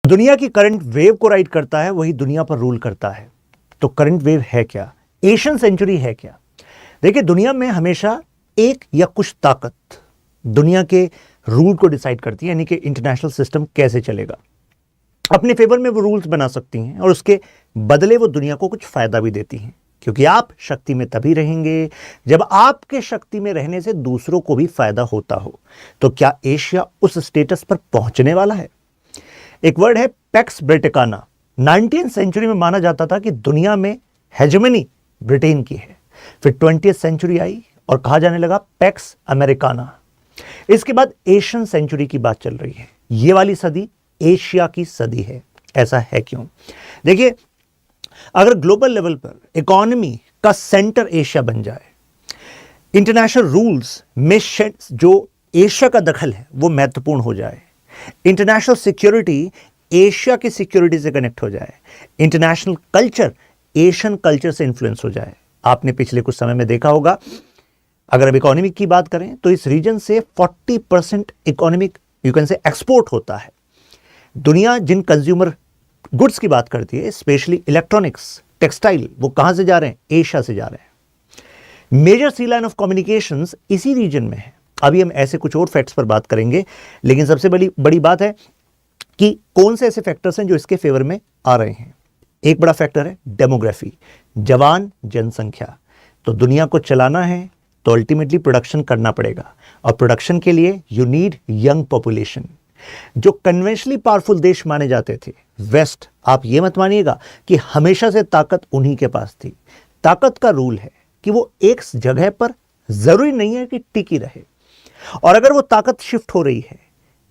दुनिया की current wave को राइड करता है वही दुनिया पर रूल करता है। तो करंट वेव है क्या, एशियन सेंचुरी है क्या? देखिए, दुनिया में हमेशा एक या कुछ ताकत दुनिया के रूल को डिसाइड करती है, यानी कि इंटरनेशनल सिस्टम कैसे चलेगा। अपने फेवर में वो रूल्स बना सकती हैं और उसके बदले वो दुनिया को कुछ फायदा भी देती हैं, क्योंकि आप शक्ति में तभी रहेंगे जब आपके शक्ति में रहने से दूसरों को भी फायदा होता हो। तो क्या एशिया उस स्टेटस पर पहुंचने वाला है? एक वर्ड है पैक्स ब्रिटिकाना। 19th सेंचुरी में माना जाता था कि दुनिया में हेजेमनी ब्रिटेन की है। फिर 20th सेंचुरी आई और कहा जाने लगा पैक्स अमेरिकाना। इसके बाद एशियन सेंचुरी की बात चल रही है। ये वाली सदी एशिया की सदी है। ऐसा है क्यों? देखिए, अगर ग्लोबल लेवल पर इकोनॉमी का सेंटर एशिया बन जाए, इंटरनेशनल रूल्स में जो एशिया का दखल है वो महत्वपूर्ण हो जाए, इंटरनेशनल सिक्योरिटी एशिया की सिक्योरिटी से कनेक्ट हो जाए, इंटरनेशनल कल्चर एशियन कल्चर से इन्फ्लुएंस हो जाए। आपने पिछले कुछ समय में देखा होगा, अगर अब इकोनॉमिक की बात करें तो इस रीजन से 40% इकोनॉमिक यू कैन से एक्सपोर्ट होता है। दुनिया जिन कंज्यूमर गुड्स की बात करती है, स्पेशली इलेक्ट्रॉनिक्स, टेक्सटाइल, वो कहां से जा रहे हैं? एशिया से जा रहे हैं। Major sea line of communications इसी रीजन में है। अभी हम ऐसे कुछ और फैक्ट्स पर बात करेंगे, लेकिन सबसे बड़ी बात है कि कौन से ऐसे फैक्टर्स हैं जो इसके फेवर में आ रहे हैं। एक बड़ा फैक्टर है डेमोग्राफी, जवान जनसंख्या। तो दुनिया को चलाना है तो अल्टीमेटली प्रोडक्शन करना पड़ेगा, और प्रोडक्शन के लिए यू नीड यंग पॉपुलेशन। जो कन्वेंशनली पावरफुल देश माने जाते थे वेस्ट, आप ये मत मानिएगा कि हमेशा से ताकत उन्हीं के पास थी। ताकत का रूल है कि वो एक जगह पर जरूरी नहीं है कि टिकी रहे, और अगर वो ताकत शिफ्ट हो रही है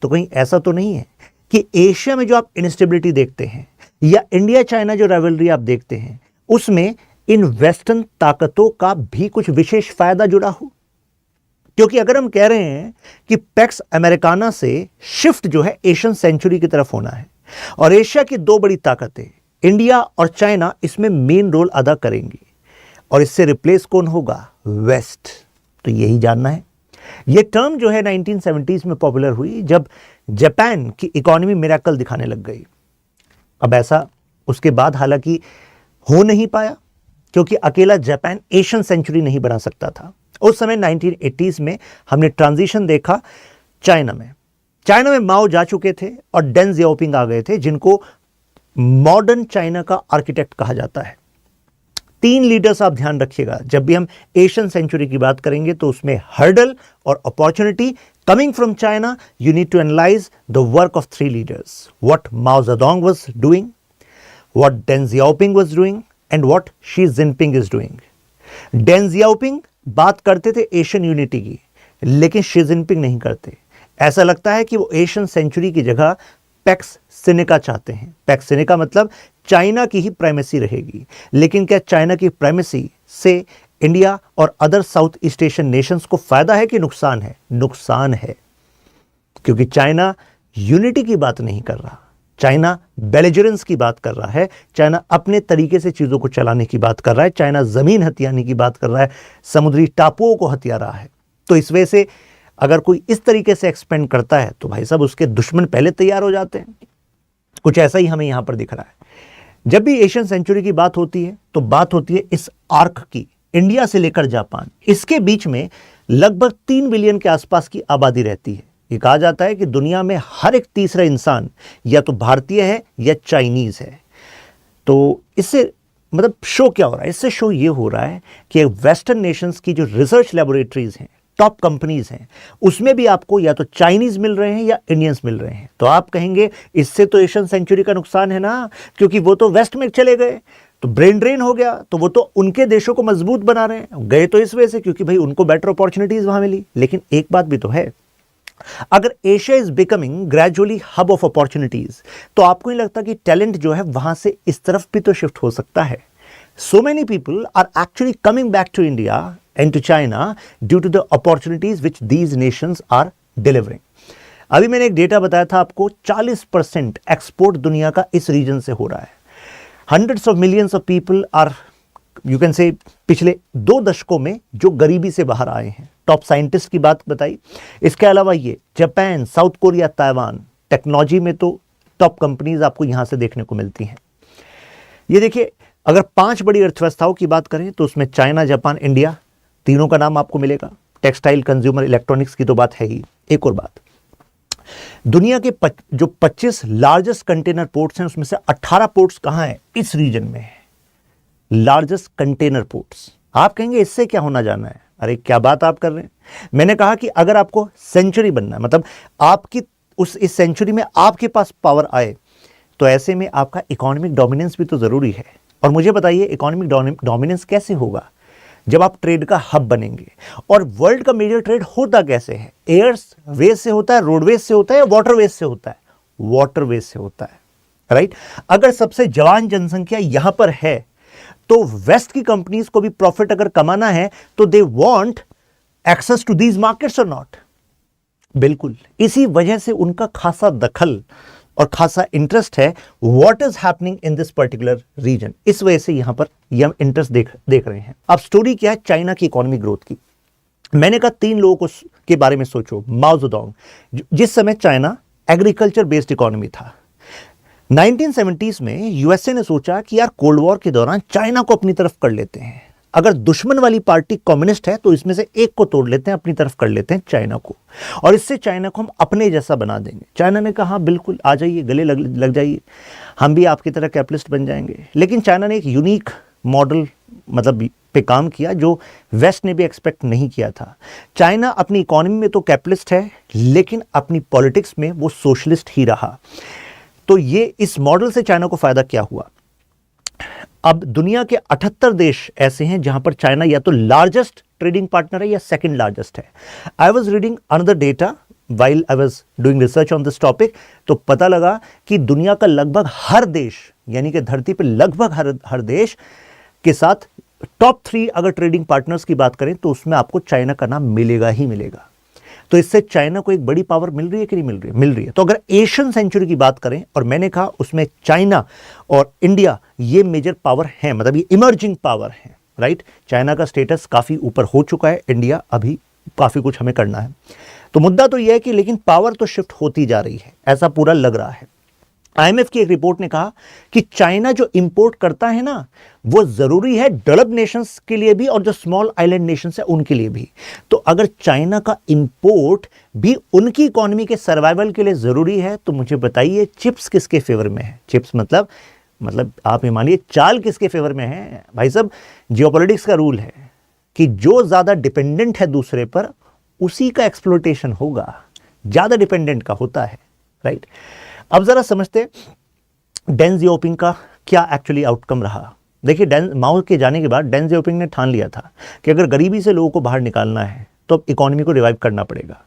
तो कहीं ऐसा तो नहीं है कि एशिया में जो आप इंस्टेबिलिटी देखते हैं या इंडिया चाइना जो राइवलरी आप देखते हैं उसमें इन वेस्टर्न ताकतों का भी कुछ विशेष फायदा जुड़ा हो। क्योंकि अगर हम कह रहे हैं कि पैक्स अमेरिकाना से शिफ्ट जो है एशियन सेंचुरी की तरफ होना है, और एशिया की दो बड़ी ताकतें इंडिया और चाइना इसमें मेन रोल अदा करेंगी, और इससे रिप्लेस कौन होगा? वेस्ट। तो यही जानना है। यह टर्म जो है 1970s में पॉपुलर हुई जब जापान की इकोनॉमी मिरेकल दिखाने लग गई। अब ऐसा उसके बाद हालांकि हो नहीं पाया, क्योंकि अकेला जापान एशियन सेंचुरी नहीं बना सकता था। उस समय 1980s में हमने ट्रांजिशन देखा चाइना में माओ जा चुके थे और डेंग जियाओपिंग आ गए थे, जिनको मॉडर्न चाइना का आर्किटेक्ट कहा जाता है। 3 लीडर्स आप ध्यान रखिएगा, जब भी हम एशियन सेंचुरी की बात करेंगे तो उसमें हर्डल और opportunity coming from China, you need to analyse the work of 3 leaders, what Mao Zedong was doing, what Deng Xiaoping was doing and what Xi Jinping is doing. Deng Xiaoping बात करते थे Asian unity की, लेकिन Xi Jinping नहीं करते। ऐसा लगता है कि वो एशियन सेंचुरी की जगह पैक्स सिनेका चाहते हैं। पैक्स सिनेका मतलब चाइना की ही प्राइमेसी रहेगी। लेकिन क्या चाइना की प्राइमेसी से इंडिया और other south east Asian Nations को फायदा है कि नुकसान है? नुकसान है, क्योंकि चाइना यूनिटी की बात नहीं कर रहा, चाइना बेलिजरेंस की बात कर रहा है, चाइना अपने तरीके से चीजों को चलाने की बात कर रहा है, चाइना जमीन हथियाने की बात कर रहा है, समुद्री टापुओं को हथिया रहा है। तो इस वजह से अगर कोई इस तरीके से एक्सपेंड करता है तो भाई साहब उसके दुश्मन पहले तैयार हो जाते हैं। कुछ ऐसा ही हमें यहां पर दिख रहा है। जब भी एशियन सेंचुरी की बात होती है तो बात होती है इस आर्क की, इंडिया से लेकर जापान, इसके बीच में लगभग 3 बिलियन के आसपास की आबादी रहती है। ये कहा जाता है कि दुनिया में हर एक तीसरा इंसान या तो भारतीय है या चाइनीज है। तो इससे मतलब शो क्या हो रहा है? इससे शो ये हो रहा है कि वेस्टर्न नेशंस की जो रिसर्च लेबोरेटरीज हैं, टॉप कंपनीज हैं, उसमें भी आपको या तो चाइनीज मिल रहे हैं या इंडियंस मिल रहे हैं। तो आप कहेंगे इससे तो एशियन सेंचुरी का नुकसान है ना, क्योंकि वो तो वेस्ट में चले गए, तो ब्रेन ड्रेन हो गया, तो वो तो उनके देशों को मजबूत बना रहे हैं। गए तो इस वजह से क्योंकि भाई उनको बेटर अपॉर्चुनिटीज वहां मिली। लेकिन एक बात भी तो है, अगर Asia is becoming gradually hub of opportunities, तो आपको नहीं लगता कि टैलेंट जो है वहां से इस तरफ भी तो शिफ्ट हो सकता है? So many people are actually coming back to India and to China due to the opportunities which these nations are delivering. अभी मैंने एक डेटा बताया था आपको, 40% एक्सपोर्ट दुनिया का इस रीजन से हो रहा है। Hundreds of millions of people are you can say पिछले 2 दशकों में जो गरीबी से बाहर आए हैं। टॉप साइंटिस्ट की बात बताई। इसके अलावा ये Japan, south Korea, Taiwan technology में तो टॉप कंपनीज आपको यहां से देखने को मिलती हैं। ये देखिए, अगर 5 बड़ी अर्थव्यवस्थाओं की बात करें तो उसमें चाइना, जापान, इंडिया, तीनों का नाम आपको मिलेगा। टेक्सटाइल, कंज्यूमर इलेक्ट्रॉनिक्स की तो बात है ही। एक और बात, दुनिया के जो 25 लार्जेस्ट कंटेनर पोर्ट्स हैं उसमें से 18 पोर्ट्स कहां हैं? इस रीजन में है, लार्जेस्ट कंटेनर पोर्ट्स। आप कहेंगे इससे क्या होना जाना है? अरे क्या बात आप कर रहे हैं। मैंने कहा कि अगर आपको सेंचुरी बनना है, मतलब आपकी इस सेंचुरी में आपके पास पावर आए, तो ऐसे में आपका इकोनॉमिक डोमिनेंस भी तो जरूरी है। और मुझे बताइए इकोनॉमिक डोमिनेंस कैसे होगा? जब आप ट्रेड का हब बनेंगे। और वर्ल्ड का मेजर ट्रेड होता कैसे है? एयर्स वेज से होता है, रोडवेज से होता है, या वाटरवेज से होता है? वाटरवेज से होता है, राइट। अगर सबसे जवान जनसंख्या यहां पर है तो वेस्ट की कंपनीज को भी प्रॉफिट अगर कमाना है तो they want access to these markets और नॉट? बिल्कुल। इसी वजह से उनका खासा दखल और खासा इंटरेस्ट है what is happening in this particular region. इस वजह से यहां पर हम इंटरेस्ट देख रहे हैं। अब स्टोरी क्या है चाइना की इकोनॉमिक ग्रोथ की? मैंने कहा 3 लोगों के बारे में सोचो। माओ ज़ेडोंग, जिस समय चाइना एग्रीकल्चर बेस्ड इकोनॉमी था। 1970s में यूएसए ने सोचा कि यार कोल्ड वॉर के दौरान चाइना को अपनी तरफ कर लेते हैं। अगर दुश्मन वाली पार्टी कम्युनिस्ट है तो इसमें से एक को तोड़ लेते हैं, अपनी तरफ कर लेते हैं चाइना को, और इससे चाइना को हम अपने जैसा बना देंगे। चाइना ने कहा बिल्कुल आ जाइए, गले लग जाइए, हम भी आपकी तरह कैपिटलिस्ट बन जाएंगे। लेकिन चाइना ने एक यूनिक मॉडल मतलब पे काम किया जो वेस्ट ने भी एक्सपेक्ट नहीं किया था। चाइना अपनी इकोनॉमी में तो कैपिटलिस्ट है, लेकिन अपनी पॉलिटिक्स में वो सोशलिस्ट ही रहा। तो ये इस मॉडल से चाइना को फायदा क्या हुआ? अब दुनिया के 78 देश ऐसे हैं जहां पर चाइना या तो लार्जेस्ट ट्रेडिंग पार्टनर है या सेकंड लार्जेस्ट है। I was reading another data while I was doing research on this topic, तो पता लगा कि दुनिया का लगभग हर देश, यानी कि धरती पर लगभग हर देश के साथ टॉप 3 अगर ट्रेडिंग पार्टनर्स की बात करें तो उसमें आपको चाइना का नाम मिलेगा ही मिलेगा। तो इससे चाइना को एक बड़ी पावर मिल रही है कि नहीं मिल रही है? मिल रही है। तो अगर एशियन सेंचुरी की बात करें, और मैंने कहा उसमें चाइना और इंडिया ये मेजर पावर हैं, मतलब ये इमर्जिंग पावर हैं, राइट। चाइना का स्टेटस काफ़ी ऊपर हो चुका है, इंडिया अभी काफ़ी कुछ हमें करना है। तो मुद्दा तो यह है कि लेकिन पावर तो शिफ्ट होती जा रही है, ऐसा पूरा लग रहा है। आईएमएफ की एक रिपोर्ट ने कहा कि चाइना जो इंपोर्ट करता है ना, वो जरूरी है डेवलप्ड नेशंस के लिए भी और जो स्मॉल आइलैंड नेशंस है उनके लिए भी। तो अगर चाइना का इंपोर्ट भी उनकी इकोनॉमी के सर्वाइवल के लिए जरूरी है, तो मुझे बताइए चिप्स किसके फेवर में है? चिप्स मतलब आप ये मानिए चाल किसके फेवर में है? भाई साहब, जियोपॉलिटिक्स का रूल है कि जो ज्यादा डिपेंडेंट है दूसरे पर उसी का एक्सप्लोटेशन होगा, ज्यादा डिपेंडेंट का होता है, राइट। अब जरा समझते डेंग जियाओपिंग का क्या एक्चुअली आउटकम रहा। देखिए, माओ के जाने के बाद डेंग जियाओपिंग ने ठान लिया था कि अगर गरीबी से लोगों को बाहर निकालना है तो अब इकोनॉमी को रिवाइव करना पड़ेगा।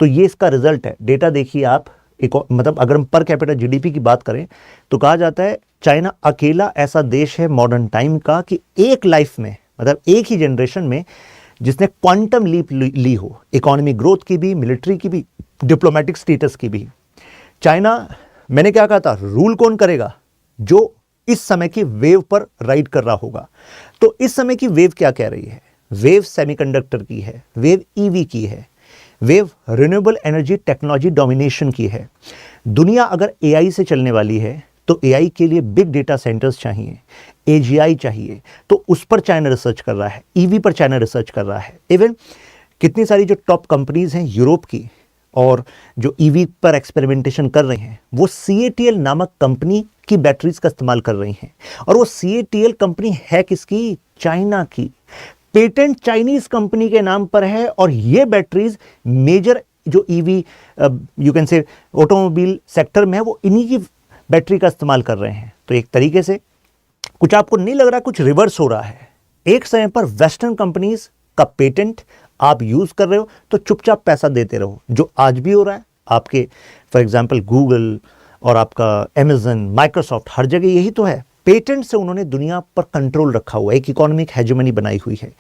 तो ये इसका रिजल्ट है। डेटा देखिए आप, मतलब अगर हम पर कैपिटा जीडीपी की बात करें तो कहा जाता है चाइना अकेला ऐसा देश है मॉडर्न टाइम का कि एक लाइफ में, मतलब एक ही जनरेशन में, जिसने क्वांटम लीप ली हो, इकोनॉमिक ग्रोथ की भी, मिलिट्री की भी, डिप्लोमेटिक स्टेटस की भी। चाइना, मैंने क्या कहा था, रूल कौन करेगा? जो इस समय की वेव पर राइड कर रहा होगा। तो इस समय की वेव क्या कह रही है? वेव सेमीकंडक्टर की है, वेव ईवी की है, wave renewable energy technology domination की है। दुनिया अगर एआई से चलने वाली है तो एआई के लिए बिग डेटा सेंटर्स चाहिए, एजीआई चाहिए, तो उस पर चाइना रिसर्च कर रहा है, ईवी पर चाइना रिसर्च कर रहा है। इवन कितनी सारी जो टॉप कंपनीज हैं यूरोप की और जो ईवी पर एक्सपेरिमेंटेशन कर रहे हैं, वो CATL नामक कंपनी की बैटरीज का इस्तेमाल कर रही हैं। और वो CATL कंपनी है किसकी? चाइना की। पेटेंट चाइनीज कंपनी के नाम पर है और ये बैटरीज मेजर जो ईवी यू कैन से ऑटोमोबाइल सेक्टर में है, वो इन्हीं की बैटरी का इस्तेमाल कर रहे हैं। तो एक तरीके से कुछ आपको नहीं लग रहा कुछ रिवर्स हो रहा है? एक समय पर वेस्टर्न कंपनीज का पेटेंट आप यूज कर रहे हो तो चुपचाप पैसा देते रहो, जो आज भी हो रहा है। आपके फॉर एग्जांपल गूगल और आपका अमेजन, माइक्रोसॉफ्ट, हर जगह यही तो है। पेटेंट से उन्होंने दुनिया पर कंट्रोल रखा हुआ है, एक इकोनॉमिक हेजेमनी बनाई हुई है।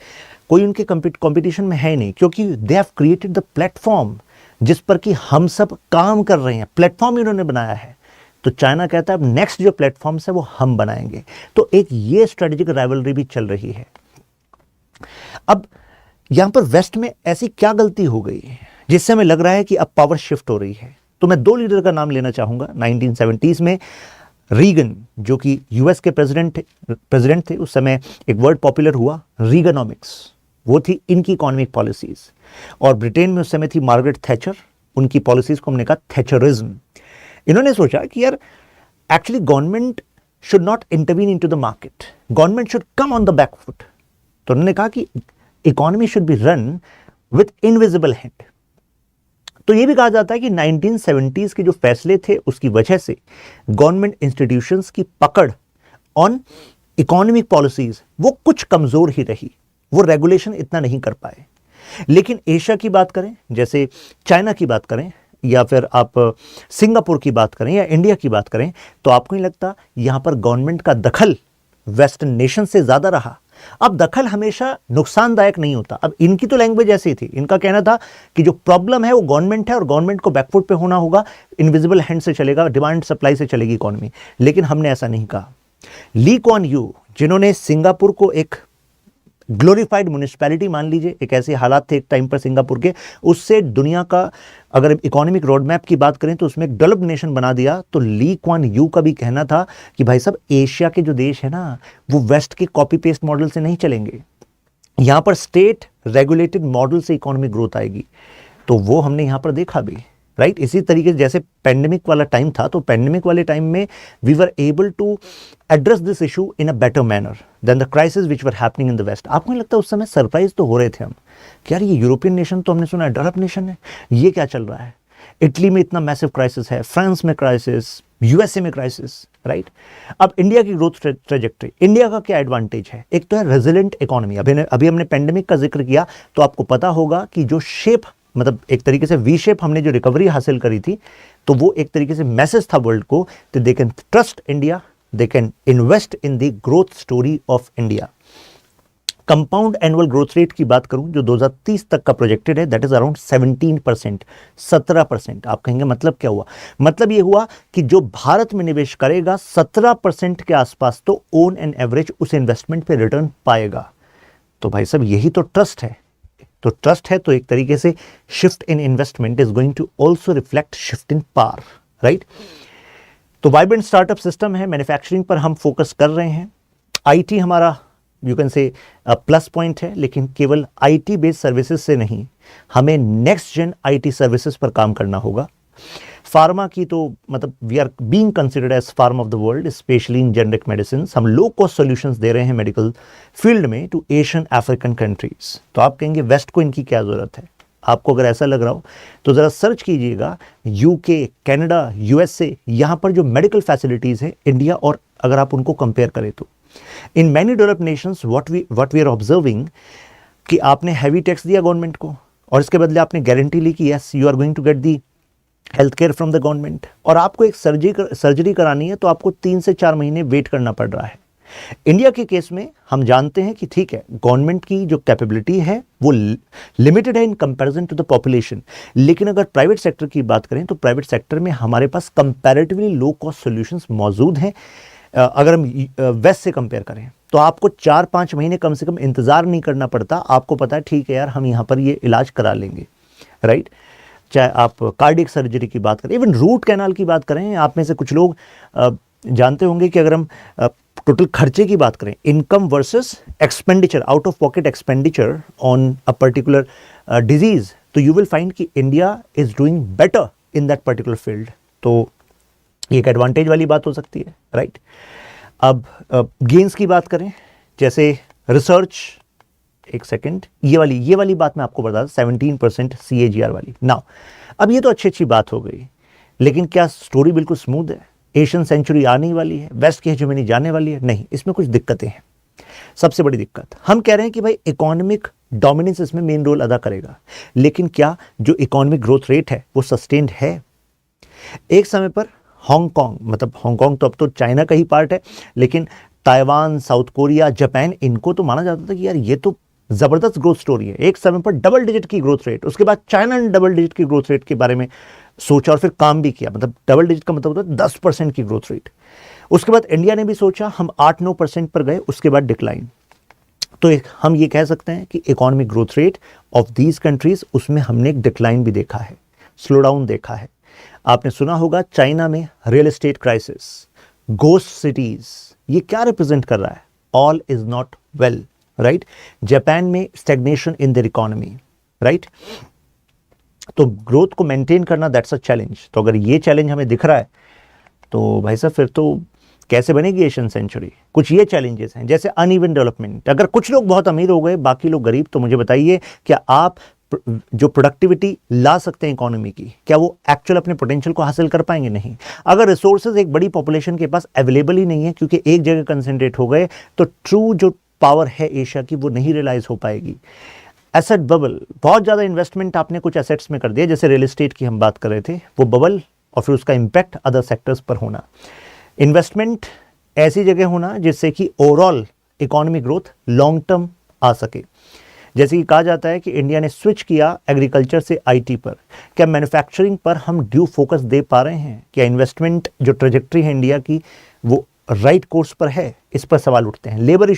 कोई उनके कंपटीशन में है नहीं, क्योंकि they have created the platform जिस पर कि हम सब काम कर रहे हैं। प्लेटफॉर्म इन्होंने बनाया है। तो चाइना कहता है अब नेक्स्ट जो प्लेटफॉर्म्स है वो हम बनाएंगे। तो एक ये स्ट्रेटेजिक राइवलरी भी चल रही है। अब यहां पर वेस्ट में ऐसी क्या गलती हो गई जिससे हमें लग रहा है कि अब पावर शिफ्ट हो रही है? तो मैं 2 लीडर का नाम लेना चाहूँगा 1970s में। रीगन, जो कि यूएस के प्रेसिडेंट थे उस समय, एक वर्ड पॉपुलर हुआ रीगनॉमिक्स, वो थी इनकी इकोनॉमिक पॉलिसीज़। और ब्रिटेन में उस समय थी मार्गरेट थैचर, उनकी पॉलिसीज़ को हमने कहा थैचरिज्म। इन्होंने सोचा कि यार actually government should not intervene into the market, government should come on the back foot. तो उन्होंने कहा कि economy should be run with invisible hand. तो ये भी कहा जाता है कि 1970s के जो फैसले थे उसकी वजह से गवर्नमेंट इंस्टीट्यूशंस की पकड़ ऑन इकोनॉमिक पॉलिसीज वो कुछ कमजोर ही रही, वो रेगुलेशन इतना नहीं कर पाए। लेकिन एशिया की बात करें, जैसे चाइना की बात करें, या फिर आप सिंगापुर की बात करें या इंडिया की बात करें, तो आपको नहीं लगता यहां पर गवर्नमेंट का दखल वेस्टर्न नेशन से ज्यादा रहा? अब दखल हमेशा नुकसानदायक नहीं होता। अब इनकी तो लैंग्वेज ऐसी थी, इनका कहना था कि जो प्रॉब्लम है वो गवर्नमेंट है और गवर्नमेंट को बैकफुट पे होना होगा, इनविजिबल हैंड से चलेगा, डिमांड सप्लाई से चलेगी इकोनॉमी। लेकिन हमने ऐसा नहीं कहा। ली कुआन यू, जिन्होंने सिंगापुर को एक ग्लोरीफाइड म्यूनिसिपैलिटी मान लीजिए, एक ऐसे हालात थे एक टाइम पर सिंगापुर के, उससे दुनिया का अगर इकोनॉमिक रोड मैप की बात करें तो उसमें एक डेवलप्ड नेशन बना दिया। तो ली कुआन यू का भी कहना था कि भाई साहब एशिया के जो देश है ना वो वेस्ट के कॉपी पेस्ट मॉडल से नहीं चलेंगे, यहां पर स्टेट रेगुलेटेड मॉडल से इकोनॉमिक ग्रोथ आएगी। तो वो हमने यहां पर देखा भी, राइट। इसी तरीके से जैसे पेंडेमिक वाला टाइम था, तो पेंडेमिक वाले टाइम में we were able to address this issue in a better manner than the crisis which were happening in the west. आपको नहीं लगता उस समय सरप्राइज तो हो रहे थे हम कि यार ये यूरोपियन नेशन तो हमने सुना है डेवलप नेशन है, ये क्या चल रहा है? इटली में इतना मैसिव क्राइसिस है, फ्रांस में क्राइसिस, यूएसए में क्राइसिस, राइट। अब इंडिया की ग्रोथ ट्रेजेक्टरी, इंडिया का क्या एडवांटेज है? एक तो है रेजिलेंट इकोनॉमी। अभी हमने पेंडेमिक का जिक्र किया तो आपको पता होगा कि जो शेप, मतलब एक तरीके से वी शेप हमने जो रिकवरी हासिल करी थी, तो वो एक तरीके से मैसेज था वर्ल्ड को, तो they can trust India, they can invest in the growth story of India. Compound annual growth rate की बात करूं जो 2030 तक का प्रोजेक्टेड है, दैट इज अराउंड 17%, 17%। आप कहेंगे मतलब क्या हुआ? मतलब ये हुआ कि जो भारत में निवेश करेगा 17% के आसपास तो ऑन एन एवरेज उस इन्वेस्टमेंट पे रिटर्न पाएगा। तो भाई साहब यही तो ट्रस्ट है। तो ट्रस्ट है तो एक तरीके से shift in investment is going to also reflect shift in power, right. तो वाइब्रेंट स्टार्टअप सिस्टम है, मैन्युफैक्चरिंग पर हम फोकस कर रहे हैं। आईटी हमारा you can say plus point है, लेकिन केवल आईटी बेस्ड सर्विसेज से नहीं, हमें नेक्स्ट जेन आईटी सर्विसेज पर काम करना होगा। फार्मा की तो मतलब we are being considered as farm of the world, especially in generic medicine. हम लो कॉस्ट सॉल्यूशंस दे रहे हैं मेडिकल फील्ड में टू एशियन अफ्रीकन कंट्रीज। तो आप कहेंगे वेस्ट को इनकी क्या जरूरत है? आपको अगर ऐसा लग रहा हो तो जरा सर्च कीजिएगा यूके, कनाडा, यूएसए, यहाँ पर जो मेडिकल फैसिलिटीज है इंडिया और अगर आप उनको कंपेयर करें तो in many developed nations what we are observing कि आपने हैवी टैक्स दिया गवर्नमेंट को और इसके बदले आपने गारंटी ली कि yes you are going to get the health care from the government, और आपको एक सर्जरी करानी है तो आपको 3 से 4 महीने वेट करना पड़ रहा है। इंडिया के केस में हम जानते हैं कि ठीक है गवर्नमेंट की जो कैपेबिलिटी है वो लिमिटेड है in comparison to the population, लेकिन अगर प्राइवेट सेक्टर की बात करें तो प्राइवेट सेक्टर में हमारे पास कंपैरेटिवली लो कॉस्ट सॉल्यूशंस मौजूद हैं। अगर हम वेस्ट से कंपेयर करें तो आपको 4-5 महीने कम से कम इंतजार नहीं करना पड़ता। आपको पता है ठीक है यार हम यहाँ पर ये इलाज करा लेंगे, राइट। चाहे आप कार्डियक सर्जरी की बात करें, इवन रूट कैनाल की बात करें, आप में से कुछ लोग जानते होंगे कि अगर हम टोटल खर्चे की बात करें, income versus expenditure, out of pocket expenditure on a particular disease, तो यू विल फाइंड कि India is doing better in that particular field. तो ये एक एडवांटेज वाली बात हो सकती है, राइट। अब गेन्स की बात करें, जैसे रिसर्च, एक सेकंड, ये वाली बात मैं आपको बता दूं 17% CAGR वाली। नाउ अब ये तो अच्छी बात हो गई, लेकिन क्या स्टोरी बिल्कुल स्मूथ है? एशियन सेंचुरी आने वाली है, वेस्ट की हेजेमनी जाने वाली है? नहीं, इसमें कुछ दिक्कतें हैं। सबसे बड़ी दिक्कत, हम कह रहे हैं कि भाई इकोनॉमिक डोमिनेंस इसमें मेन रोल अदा करेगा, लेकिन क्या जो इकोनॉमिक ग्रोथ रेट है वो सस्टेन्ड है? एक समय पर हांगकांग, मतलब हांगकांग तो अब तो चाइना का ही पार्ट है, लेकिन ताइवान, साउथ कोरिया, जापान, इनको तो माना जाता था कि यार ये तो जबरदस्त ग्रोथ स्टोरी है। एक समय पर डबल डिजिट की ग्रोथ रेट, उसके बाद चाइना ने डबल डिजिट की ग्रोथ रेट के बारे में सोचा और फिर काम भी किया। मतलब डबल डिजिट का मतलब होता है 10% की ग्रोथ रेट। उसके बाद इंडिया ने भी सोचा, हम 8-9% पर गए, उसके बाद डिक्लाइन। तो हम ये कह सकते हैं कि economic growth rate of these countries, उसमें हमने एक डिक्लाइन भी देखा है, स्लो डाउन देखा है। आपने सुना होगा चाइना में real estate crisis, ghost cities, ये क्या रिप्रेजेंट कर रहा है? All is not well, right? Japan में stagnation in their economy, right? तो ग्रोथ को मेंटेन करना दैट्स अ चैलेंज। तो अगर ये चैलेंज हमें दिख रहा है तो भाई साहब फिर तो कैसे बनेगी एशियन सेंचुरी? कुछ ये चैलेंजेस हैं, जैसे अनइवन डेवलपमेंट। अगर कुछ लोग बहुत अमीर हो गए, बाकी लोग गरीब, तो मुझे बताइए क्या आप जो प्रोडक्टिविटी ला सकते हैं इकोनॉमी की, क्या वो एक्चुअल अपने पोटेंशियल को हासिल कर पाएंगे? नहीं। अगर रिसोर्सेज एक बड़ी पॉपुलेशन के पास अवेलेबल ही नहीं है क्योंकि एक जगह कंसेंट्रेट हो गए, तो ट्रू जो पावर है एशिया की वो नहीं रियलाइज हो पाएगी। एसेट बबल, बहुत ज़्यादा इन्वेस्टमेंट आपने कुछ एसेट्स में कर दिया, जैसे रियल एस्टेट की हम बात कर रहे थे, वो बबल और फिर उसका इम्पैक्ट अदर सेक्टर्स पर होना। इन्वेस्टमेंट ऐसी जगह होना जिससे कि overall economic growth long term आ सके। जैसे कि कहा जाता है कि इंडिया ने स्विच किया एग्रीकल्चर से आईटी पर, क्या मैन्युफैक्चरिंग पर हम ड्यू फोकस दे पा रहे हैं? क्या इन्वेस्टमेंट जो ट्रेजेक्ट्री है इंडिया की वो राइट कोर्स पर है? इस पर सवाल उठते हैं। लेबर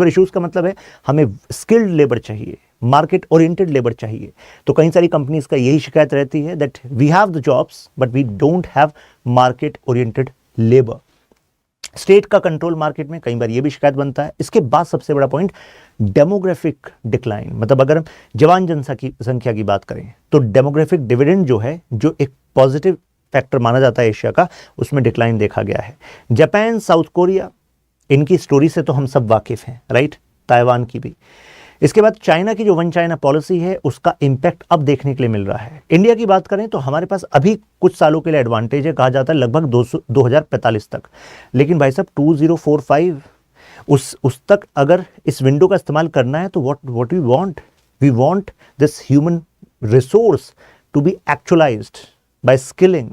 इश्यूज का मतलब है हमें स्किल्ड लेबर चाहिए, मार्केट ओरिएंटेड लेबर चाहिए। तो कई सारी कंपनीज का यही शिकायत रहती है that we have the jobs but we don't have market oriented labour. State का कंट्रोल मार्केट में कई बार ये भी शिकायत बनता है। इसके बाद सबसे बड़ा पॉइंट डेमोग्राफिक डिक्लाइन, मतलब अगर हम जवान जनसंख्या की बात करें तो डेमोग्राफिक डिविडेंड जो है, जो एक पॉजिटिव फैक्टर माना जाता है एशिया का, उसमें डिक्लाइन देखा गया है। जापान, साउथ कोरिया, इनकी स्टोरी से तो हम सब वाकिफ हैं, राइट? ताइवान की भी। इसके बाद चाइना की जो वन चाइना पॉलिसी है उसका इंपैक्ट अब देखने के लिए मिल रहा है। इंडिया की बात करें तो हमारे पास अभी कुछ सालों के लिए एडवांटेज है, कहा जाता है लगभग 2045 तक। लेकिन भाई साहब 2045 उस तक अगर इस विंडो का इस्तेमाल करना है तो what we want this human resource to be actualized by skilling,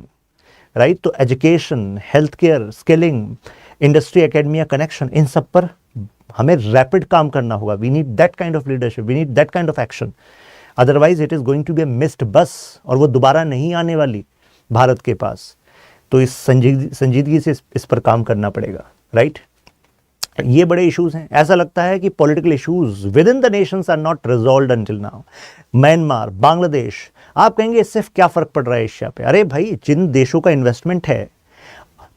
right? तो education, health care, skilling, industry, academia connection, इन सब पर हमें रैपिड काम करना होगा। We need that kind of leadership, we need that kind of action, otherwise it is going to be a missed bus, और वो दोबारा नहीं आने वाली भारत के पास। तो इस संजीदगी से इस पर काम करना पड़ेगा, राइट? ये बड़े इश्यूज हैं। ऐसा लगता है कि political issues within the nations are not resolved until now. Myanmar, Bangladesh, आप कहेंगे इससे क्या फर्क पड़ रहा है एशिया पे? अरे भाई, जिन देशों का इन्वेस्टमेंट है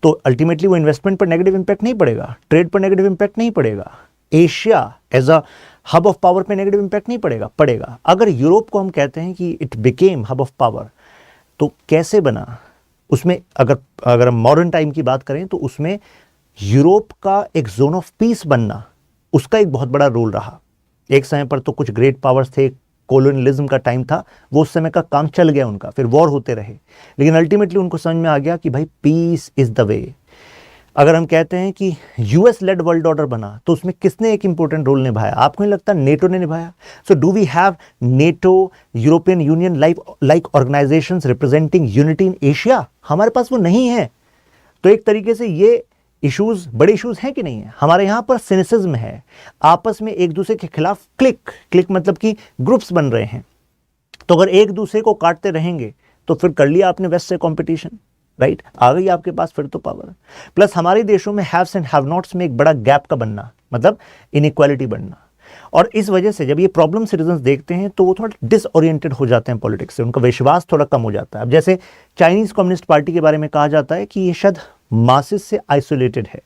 तो अल्टीमेटली वो इन्वेस्टमेंट पर नेगेटिव इंपैक्ट नहीं पड़ेगा, ट्रेड पर नेगेटिव इंपैक्ट नहीं पड़ेगा, Asia as a hub of power पे नेगेटिव इंपैक्ट नहीं पड़ेगा। अगर यूरोप को हम कहते हैं कि it became hub of power, तो कैसे बना? उसमें अगर हम मॉडर्न टाइम की बात करें तो उसमें यूरोप का एक जोन ऑफ पीस बनना, उसका एक बहुत बड़ा रोल रहा। एक समय पर तो कुछ ग्रेट पावर्स थे, कॉलोनियलिज्म का टाइम था, वो उस समय का काम चल गया उनका, फिर वॉर होते रहे, लेकिन अल्टीमेटली उनको समझ में आ गया कि भाई पीस इज द वे। अगर हम कहते हैं कि यूएस लेड वर्ल्ड ऑर्डर बना, तो उसमें किसने एक इंपॉर्टेंट रोल निभाया? आपको नहीं लगता नेटो ने निभाया? So do we have NATO, European Union like organisations representing unity in Asia? हमारे पास वो नहीं है। तो एक तरीके से ये इश्यूज बड़े इश्यूज हैं कि नहीं है? हमारे यहाँ पर सिनिसिज्म है, आपस में एक दूसरे के खिलाफ क्लिक मतलब कि ग्रुप्स बन रहे हैं। तो अगर एक दूसरे को काटते रहेंगे तो फिर कर लिया आपने वेस्ट से कंपटीशन, राइट? आ गई आपके पास फिर तो पावर। प्लस हमारे देशों में हैव्स एंड हैव नॉट्स में एक बड़ा गैप का बनना, मतलब इनइक्वालिटी बनना। और इस वजह से जब ये प्रॉब्लम सिटीजन्स देखते हैं तो वो थोड़ा डिसओरिएंटेड हो जाते हैं पॉलिटिक्स से, उनका विश्वास थोड़ा कम हो जाता है। अब जैसे चाइनीज कम्युनिस्ट पार्टी के बारे में कहा जाता है कि ये शायद मासेस से आइसोलेटेड है,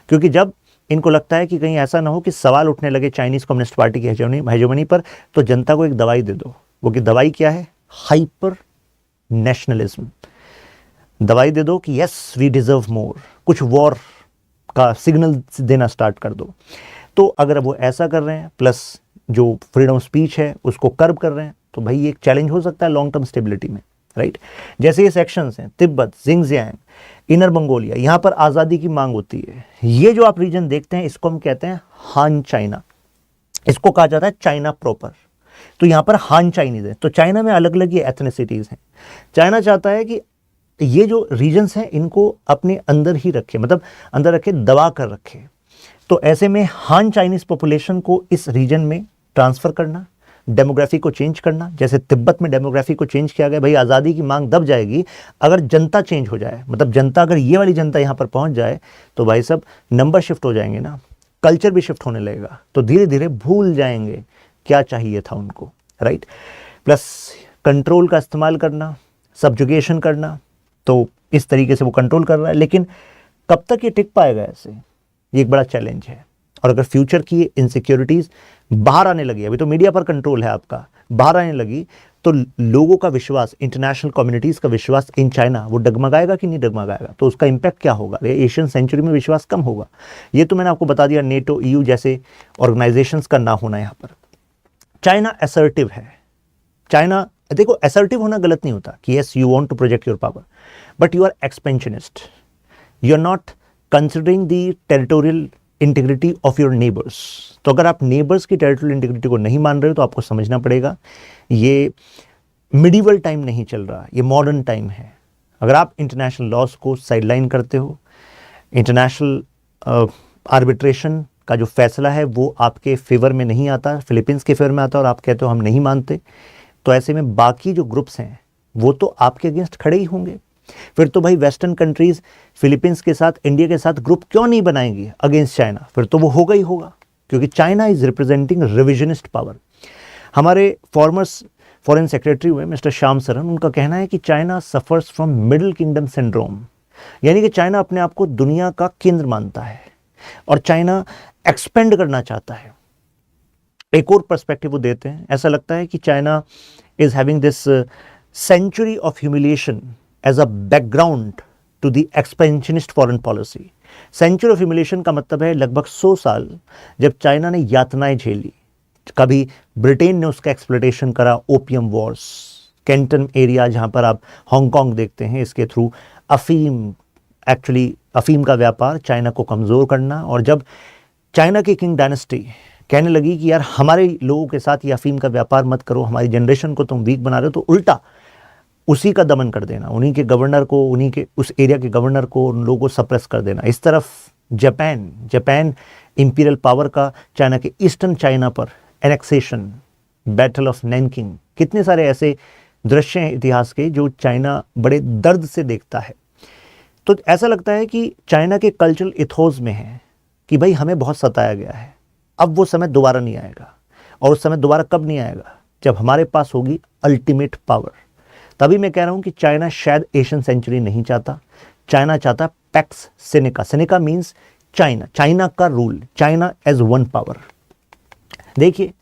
क्योंकि जब इनको लगता है कि कहीं ऐसा ना हो कि सवाल उठने लगे चाइनीज कम्युनिस्ट पार्टी की हेजेमनी पर, तो जनता को एक दवाई दे दो। वो कि दवाई क्या है? Hyper nationalism. दवाई दे दो कि यस वी डिजर्व मोर, कुछ वॉर का सिग्नल देना स्टार्ट कर दो। तो अगर वो ऐसा कर रहे हैं, प्लस जो फ्रीडम ऑफ स्पीच है उसको कर्ब कर रहे हैं, तो भाई ये एक चैलेंज हो सकता है लॉन्ग टर्म स्टेबिलिटी में, राइट? जैसे ये सेक्शंस हैं, तिब्बत, जिंगजियांग, इनर मंगोलिया, यहाँ पर आज़ादी की मांग होती है। ये जो आप रीजन देखते हैं इसको हम कहते हैं हान चाइना, इसको कहा जाता है चाइना प्रॉपर। तो यहाँ पर हान चाइनीज है। तो चाइना में अलग अलग ये एथनिसिटीज़ हैं। चाइना चाहता है कि ये जो रीजन्स हैं इनको अपने अंदर ही रखे, मतलब अंदर रखे, दबा कर रखे। तो ऐसे में हान चाइनीज पॉपुलेशन को इस रीजन में ट्रांसफ़र करना, डेमोग्राफी को चेंज करना, जैसे तिब्बत में डेमोग्राफी को चेंज किया गया। भाई आज़ादी की मांग दब जाएगी अगर जनता चेंज हो जाए, मतलब जनता, अगर ये वाली जनता यहाँ पर पहुँच जाए तो भाई सब नंबर शिफ्ट हो जाएंगे ना, कल्चर भी शिफ्ट होने लगेगा, तो धीरे धीरे भूल जाएंगे क्या चाहिए था उनको, राइट? प्लस कंट्रोल का इस्तेमाल करना, सब्जुगेशन करना, तो इस तरीके से वो कंट्रोल कर रहा है। लेकिन कब तक ये टिक पाएगा ऐसे, ये एक बड़ा चैलेंज है। और अगर फ्यूचर की इनसिक्योरिटीज़ बाहर आने लगी, अभी तो मीडिया पर कंट्रोल है आपका, बाहर आने लगी, तो लोगों का विश्वास, इंटरनेशनल कम्युनिटीज़ का विश्वास इन चाइना वो डगमगाएगा कि नहीं डगमगाएगा, तो उसका इम्पैक्ट क्या होगा? एशियन सेंचुरी में विश्वास कम होगा। ये तो मैंने आपको बता दिया, नेटो, EU जैसे ऑर्गेनाइजेशंस का ना होना। यहाँ पर चाइना असर्टिव है। चाइना, देखो असर्टिव होना गलत नहीं होता कि yes you want to project your power, but you are expansionist, you are not considering the territorial integrity of your neighbours. तो अगर आप नेबर्स की टेरिटोरियल इंटीग्रिटी को नहीं मान रहे हो तो आपको समझना पड़ेगा ये मिडिवल टाइम नहीं चल रहा, ये मॉडर्न टाइम है। अगर आप इंटरनेशनल लॉज को साइडलाइन करते हो, इंटरनेशनल आर्बिट्रेशन का जो फैसला है वो आपके फेवर में नहीं आता, फिलीपींस के फेवर में आता है, और आप कहते हो हम नहीं मानते, तो ऐसे में बाकी जो ग्रुप्स हैं वो तो आपके अगेंस्ट खड़े ही होंगे। फिर तो भाई वेस्टर्न कंट्रीज फिलीपींस के साथ, इंडिया के साथ ग्रुप क्यों नहीं बनाएंगी अगेंस्ट चाइना? फिर तो वो होगा ही होगा, क्योंकि China is representing revisionist power. हमारे फॉरेन सेक्रेटरी हुए मिस्टर श्याम सरन, उनका कहना है कि China suffers from middle kingdom syndrome, यानी कि चाइना अपने आप को दुनिया का केंद्र मानता है और चाइना एक्सपेंड करना चाहता है। एक और पर्सपेक्टिव वो देते हैं, ऐसा लगता है कि China is having this century of humiliation as a background to the expansionist foreign policy. Century of humiliation का मतलब है लगभग 100 साल जब चाइना ने यातनाएं झेली, कभी ब्रिटेन ने उसका एक्सप्लॉयटेशन करा, ओपियम वॉर्स, कैंटन एरिया जहां पर आप हांगकांग देखते हैं, इसके थ्रू अफीम का व्यापार, चाइना को कमज़ोर करना। और जब चाइना की किंग डायनेस्टी कहने लगी कि यार हमारे लोगों के साथ ये अफीम का व्यापार मत करो, हमारी जनरेशन को तुम वीक बना रहे हो, तो उल्टा उसी का दमन कर देना, उन्हीं के गवर्नर को, उन्हीं के उस एरिया के गवर्नर को, उन लोगों को सप्रेस कर देना। इस तरफ जापान इंपीरियल पावर का चाइना के ईस्टर्न चाइना पर एनेक्सेशन, बैटल ऑफ नैनकिंग, कितने सारे ऐसे दृश्य हैं इतिहास के जो चाइना बड़े दर्द से देखता है। तो ऐसा लगता है कि चाइना के कल्चरल इथोस में है कि भाई हमें बहुत सताया गया है, अब वो समय दोबारा नहीं आएगा। और उस समय दोबारा कब नहीं आएगा? जब हमारे पास होगी अल्टीमेट पावर। तभी मैं कह रहा हूं कि चाइना शायद एशियन सेंचुरी नहीं चाहता, चाइना चाहता Pax Sinica. Sinica means China का रूल, चाइना एज वन पावर। देखिए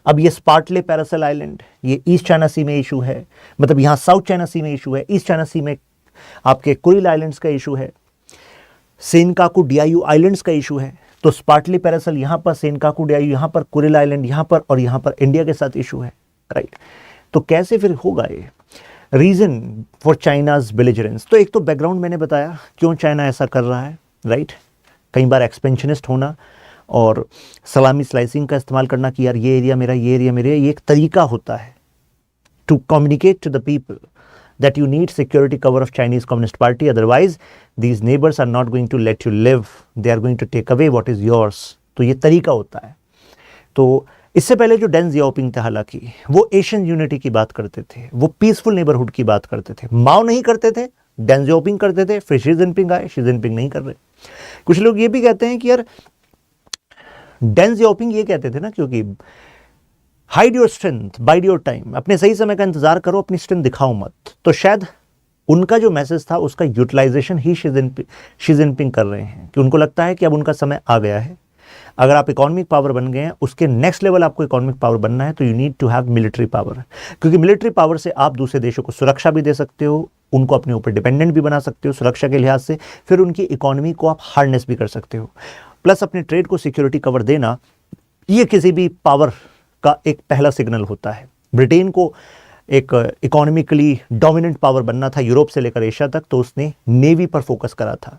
अब ये स्पार्टले पैरासेल आइलैंड, ये ईस्ट चाइना सी में इशू है, मतलब यहाँ साउथ चाइना सी में इशू है, ईस्ट चाइना सी में आपके कुरिल आइलैंड्स का इशू है, सेनकाकू डियायू आइलैंड्स का इशू है। तो स्पार्टली पैरासेल यहाँ पर, सेनकाकू डियायू यहाँ पर, कुरिल आइलैंड यहाँ पर, और यहाँ पर इंडिया के साथ इशू है, राइट। तो कैसे फिर होगा ये? रीजन फॉर चाइनाज बेलिजरेंस, तो एक तो बैकग्राउंड मैंने बताया क्यों चाइना ऐसा कर रहा है, राइट। कई बार एक्सपेंशनिस्ट होना और सलामी स्लाइसिंग का इस्तेमाल करना कि यार ये एरिया मेरा, ये एरिया मेरे, ये एक तरीका होता है to communicate to the people that you need security cover of Chinese Communist Party, otherwise these neighbors are not going to let you live, they are going to take away what is yours। तो ये तरीका होता है। तो इससे पहले जो Deng Xiaoping थे, हालांकि वो एशियन यूनिटी की बात करते थे, वो पीसफुल नेबरहुड की बात करते थे। माओ नहीं करते थे, डेंग जियाओपिंग करते थे, फिर शी जिनपिंग आए, शी जिनपिंग नहीं कर रहे। कुछ लोग ये भी कहते हैं कि यार डेंग जियाओपिंग ये कहते थे ना, क्योंकि hide your strength, wide your time, अपने सही समय का इंतजार करो, अपनी स्ट्रेंथ दिखाओ मत। तो शायद उनका जो मैसेज था उसका यूटिलाइजेशन ही शी जिनपिंग कर रहे हैं, कि उनको लगता है कि अब उनका समय आ गया है। अगर आप इकोनॉमिक पावर बन गए हैं, उसके नेक्स्ट लेवल आपको इकोनॉमिक पावर बनना है, तो you need to have military power, क्योंकि मिलिट्री पावर से आप दूसरे देशों को सुरक्षा भी दे सकते हो, उनको अपने ऊपर डिपेंडेंट भी बना सकते हो सुरक्षा के लिहाज से, फिर उनकी इकोनॉमी को आप हार्नेस भी कर सकते हो। प्लस अपने ट्रेड को सिक्योरिटी कवर देना, ये किसी भी पावर का एक पहला सिग्नल होता है। ब्रिटेन को एक इकोनॉमिकली डोमिनेंट पावर बनना था यूरोप से लेकर एशिया तक, तो उसने नेवी पर फोकस करा था।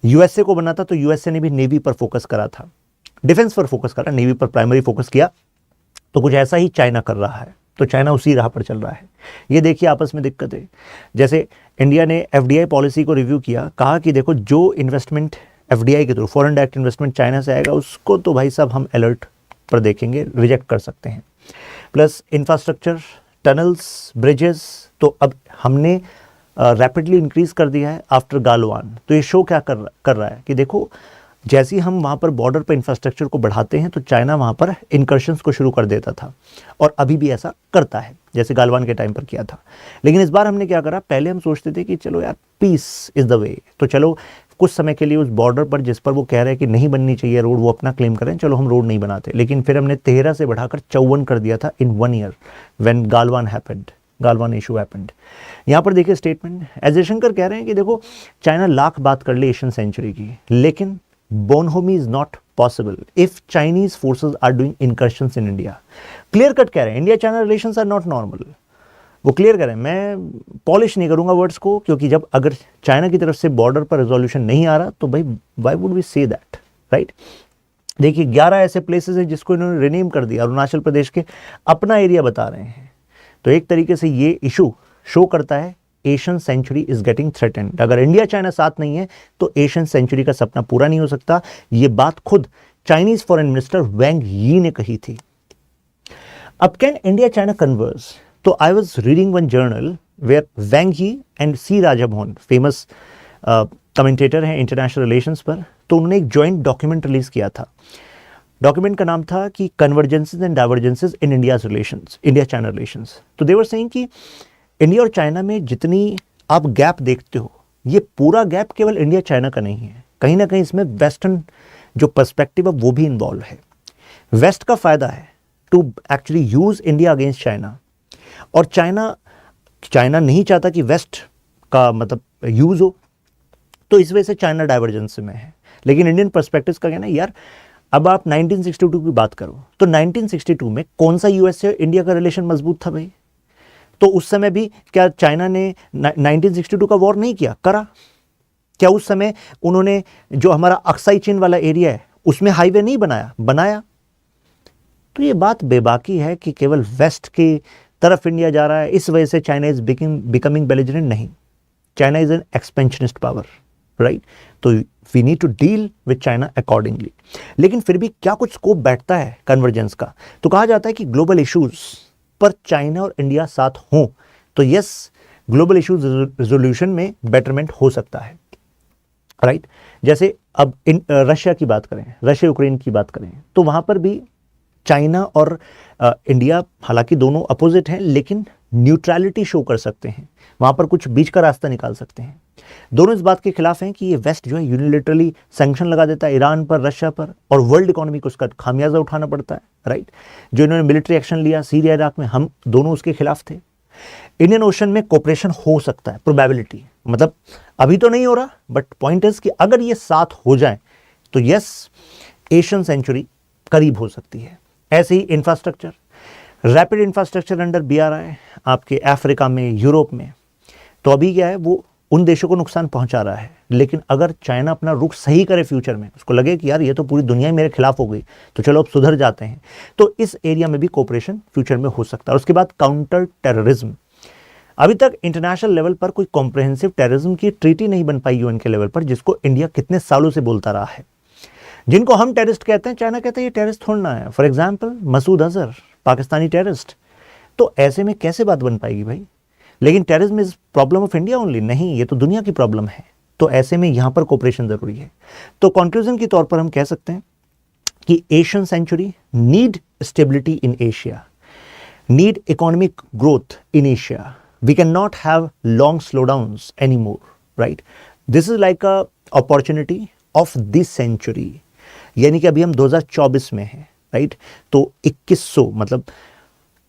यूएसए को बनना था तो यूएसए ने भी नेवी पर फोकस करा था, डिफेंस पर फोकस करा, नेवी पर प्राइमरी फोकस किया। तो कुछ ऐसा ही चाइना कर रहा है, तो चाइना उसी राह पर चल रहा है। ये देखिए आपस में दिक्कत है। जैसे इंडिया ने एफडीआई पॉलिसी को रिव्यू किया, कहा कि देखो जो इन्वेस्टमेंट एफडीआई के through, foreign direct investment China से आएगा, उसको तो भाई साहब हम अलर्ट पर देखेंगे, रिजेक्ट कर सकते हैं। प्लस इंफ्रास्ट्रक्चर, टनल्स, ब्रिजेस, तो अब हमने रैपिडली इंक्रीज कर दिया है आफ्टर गालवान। तो ये शो क्या कर रहा है कि देखो जैसे ही हम वहाँ पर बॉर्डर पर इंफ्रास्ट्रक्चर को बढ़ाते हैं तो चाइना वहाँ पर इनकर्शंस को शुरू कर देता था, और अभी भी ऐसा करता है, जैसे गालवान के टाइम पर किया था। लेकिन इस बार हमने क्या करा, पहले हम सोचते थे कि चलो यार पीस इज़ द वे, तो चलो कुछ समय के लिए उस बॉर्डर पर जिस पर वो कह रहे हैं कि नहीं बननी चाहिए रोड, वो अपना क्लेम करें, चलो हम रोड नहीं बनाते। लेकिन फिर हमने 13 से बढ़ाकर 54 कर दिया था इन 1 year when Galwan issue happened. यहाँ पर देखिए स्टेटमेंट, एस जयशंकर कह रहे हैं कि देखो चाइना लाख बात कर ले एशियन सेंचुरी की, लेकिन bonhomie is not possible if Chinese forces are doing incursions in India. Clear cut कह रहे हैं India China relations are not normal, वो क्लियर करें। मैं पॉलिश नहीं करूंगा वर्ड्स को, क्योंकि जब अगर चाइना की तरफ से बॉर्डर पर रेजोल्यूशन नहीं आ रहा तो भाई why would we say that, right. देखिए 11 ऐसे प्लेसेस हैं जिसको इन्होंने रिनेम कर दिया, अरुणाचल प्रदेश के अपना एरिया बता रहे हैं। तो एक तरीके से ये इशू शो करता है Asian century is getting threatened. अगर इंडिया चाइना साथ नहीं है तो एशियन सेंचुरी का सपना पूरा नहीं हो सकता। ये बात खुद चाइनीज फॉरेन मिनिस्टर वैंग यी ने कही थी। अब कैन इंडिया चाइना कन्वर्स? तो I was reading one journal where Wang Yi and C Raja Mohan, famous commentator हैं इंटरनेशनल रिलेशंस पर, तो उन्होंने एक जॉइंट डॉक्यूमेंट रिलीज किया था। डॉक्यूमेंट का नाम था कि convergences and divergences in India's relations, India China relations. तो दे वर सेइंग कि इंडिया और चाइना में जितनी आप गैप देखते हो, ये पूरा गैप केवल इंडिया चाइना का नहीं है, कहीं ना कहीं इसमें वेस्टर्न जो पर्सपेक्टिव है वो भी इन्वॉल्व है। वेस्ट का फायदा है to actually use India against China, और चाइना नहीं चाहता कि वेस्ट का मतलब यूज हो, तो इस वजह से चाइना डाइवर्जेंस में है। लेकिन इंडियन पर्सपेक्टिव का कहना है यार, अब आप 1962 की बात करो तो 1962 में कौन सा यूएस से इंडिया का रिलेशन मजबूत था भाई? तो उस समय भी क्या चाइना ने 1962 का वॉर नहीं किया? करा। क्या उस समय उन्होंने जो हमारा अक्साई चीन वाला एरिया है उसमें हाईवे नहीं बनाया? बनाया। तो ये बात बेबाकी है कि केवल वेस्ट की तरफ इंडिया जा रहा है, इस वजह से चाइना इज बिकमिंग बेलिजरेंट। नहीं, China is an expansionist power, right. तो we need to deal with China accordingly. लेकिन फिर भी क्या कुछ स्कोप बैठता है कन्वर्जेंस का? तो कहा जाता है कि ग्लोबल इश्यूज पर चाइना और इंडिया साथ हों तो यस, ग्लोबल इश्यूज रिजोल्यूशन में बेटरमेंट हो सकता है, राइट। जैसे अब रशिया की बात करें, रशिया यूक्रेन की बात करें, तो वहां पर भी चाइना और इंडिया हालांकि दोनों अपोजिट हैं, लेकिन न्यूट्रलिटी शो कर सकते हैं, वहां पर कुछ बीच का रास्ता निकाल सकते हैं। दोनों इस बात के खिलाफ हैं कि ये वेस्ट जो है यूनिलेटरली सैंक्शन लगा देता है ईरान पर, रशिया पर, और वर्ल्ड इकोनॉमी को उसका खामियाजा उठाना पड़ता है, राइट। जो इन्होंने मिलिट्री एक्शन लिया सीरिया इराक में, हम दोनों उसके खिलाफ थे। इंडियन ओशन में कोऑपरेशन हो सकता है, प्रोबेबिलिटी, मतलब अभी तो नहीं हो रहा, बट पॉइंट इज कि अगर ये साथ हो जाए तो यस, एशियन सेंचुरी करीब हो सकती है। ऐसे ही infrastructure, rapid infrastructure under BRI आपके अफ्रीका में, यूरोप में, तो अभी क्या है वो उन देशों को नुकसान पहुंचा रहा है। लेकिन अगर चाइना अपना रुख सही करे फ्यूचर में, उसको लगे कि यार ये तो पूरी दुनिया ही मेरे खिलाफ हो गई, तो चलो अब सुधर जाते हैं, तो इस एरिया में भी कोऑपरेशन फ्यूचर में हो सकता है। और उसके बाद काउंटर टेररिज्म, अभी तक इंटरनेशनल लेवल पर कोई कॉम्प्रिहेंसिव टेररिज्म की ट्रीटी नहीं बन पाई UN के लेवल पर, जिसको इंडिया कितने सालों से बोलता रहा है। जिनको हम टेररिस्ट कहते हैं, चाइना कहता है ये टेररिस्ट थोड़ा है। For example Masood Azhar, Pakistani terrorist. तो ऐसे में कैसे बात बन पाएगी भाई? लेकिन terrorism is problem of India only? नहीं, ये तो दुनिया की प्रॉब्लम है। तो ऐसे में यहां पर कोऑपरेशन जरूरी है। तो कंक्लूजन के तौर पर हम कह सकते हैं कि Asian century need stability in Asia, need economic growth in Asia. We can not have long slowdowns any more, right. This is like a opportunity of this century, यानी कि अभी हम 2024 में हैं, राइट। तो 2100 मतलब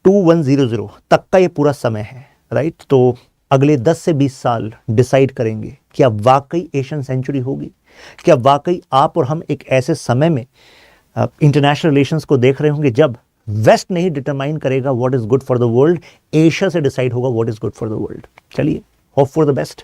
2100 तक का ये पूरा समय है, राइट। तो अगले 10 से 20 साल डिसाइड करेंगे क्या वाकई एशियन सेंचुरी होगी, क्या वाकई आप और हम एक ऐसे समय में इंटरनेशनल रिलेशंस को देख रहे होंगे जब वेस्ट नहीं डिटरमाइन करेगा what is good for the world, Asia से डिसाइड होगा what is good for the world. चलिए, होप फॉर द बेस्ट।